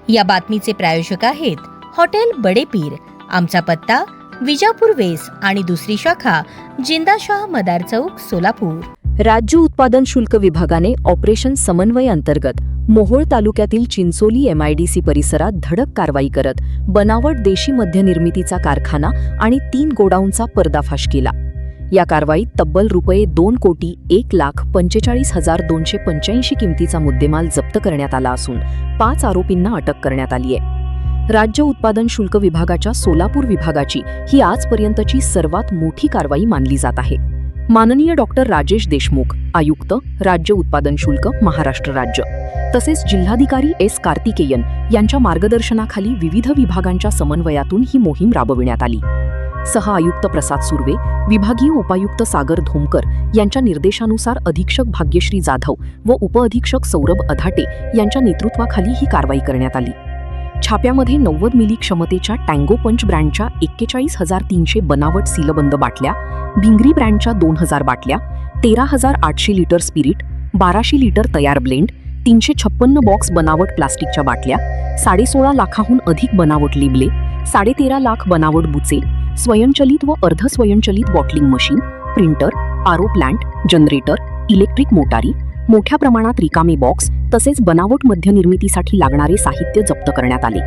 या बातमीचे प्रायोजक आहेत हॉटेल बडे पीर. आमचा पत्ता विजापूर वेस आणि दुसरी शाखा जिंदाशाह मदार चौक, सोलापूर. राज्य उत्पादन शुल्क विभागाने ऑपरेशन समन्वय अंतर्गत मोहोळ तालुक्यातील चिंचोली MIDC परिसरात धडक कारवाई करत बनावट देशी मद्य निर्मितीचा कारखाना आणि 3 गोडाऊनचा पर्दाफाश केला. या कारवाईत तब्बल ₹1,45,285 किमतीचा मुद्देमाल जप्त करण्यात आला असून 5 आरोपींना अटक करण्यात आली आहे. राज्य उत्पादन शुल्क विभागाच्या सोलापूर विभागाची ही आजपर्यंतची सर्वात मोठी कारवाई मानली जात आहे. माननीय डॉक्टर राजेश देशमुख, आयुक्त, राज्य उत्पादन शुल्क, महाराष्ट्र राज्य, तसेच जिल्हाधिकारी S. कार्तिकेयन यांच्या मार्गदर्शनाखाली विविध विभागांच्या समन्वयातून ही मोहीम राबविण्यात आली. सह आयुक्त प्रसाद सुर्वे, विभागीय उपायुक्त सागर धोमकर यांच्या निर्देशानुसार अधीक्षक भाग्यश्री जाधव व उपअधीक्षक सौरभ अधाटे यांच्या नेतृत्वाखाली ही कारवाई करण्यात आली. छाप्यामध्ये 90 मिली क्षमतेच्या टँगो पंच ब्रँडच्या 41,300 बनावट सीलबंद बाटल्या, भिंगरी ब्रँडच्या 2,000 बाटल्या, 13,800 लिटर स्पिरिट, 1200 लिटर तयार ब्लेंड, 356 बॉक्स बनावट प्लास्टिकच्या बाटल्या, 16.5 लाखाहून अधिक बनावट लेबले, 13.5 लाख बनावट बुचे, स्वयंचलित व अर्धस्वयंचलित बॉटलिंग मशीन, प्रिंटर, आरो प्लांट, जनरेटर, इलेक्ट्रिक मोटारी, मोठ्या प्रमाणात रिकामे बॉक्स तसेच बनावट मद्य निर्मितीसाठी लागणारे साहित्य जप्त करण्यात आले.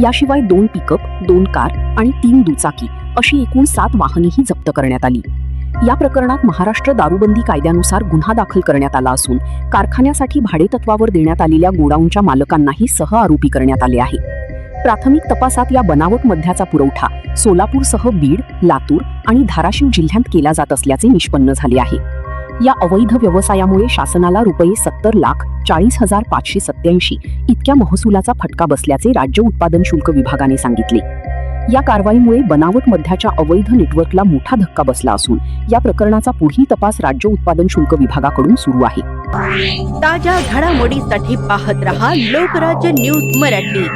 याशिवाय 2 पिकअप, 2 कार आणि 3 दुचाकी अशी एकूण 7 वाहनेही जप्त करण्यात आली. या प्रकरणात महाराष्ट्र दारूबंदी कायद्यानुसार गुन्हा दाखल करण्यात आला असून कारखान्यासाठी भाडेतत्वावर देण्यात आलेल्या गोडाऊनच्या मालकांनाही सह आरोपी करण्यात आले आहे. प्राथमिक तपासात या बनावट मद्याचा पुरवठा सोलापूरसह बीड, लातूर आणि धाराशिव जिल्ह्यात केला जात असल्याचे निष्पन्न झाले आहे. या अवैध व्यवसायामुळे शासनाला ₹70,40,587 इतक्या महसुलाचा फटका बसल्याचे राज्य उत्पादन शुल्क विभागाने सांगितले. या कारवाईमुळे बनावट मद्याच्या अवैध नेटवर्कला मोठा धक्का बसला असून या प्रकरणाचा पुढील तपास राज्य उत्पादन शुल्क विभागाकडून सुरू आहे. ताज्या घडामोडीसाठी पाहत रहा लोकराज्य न्यूज मराठी.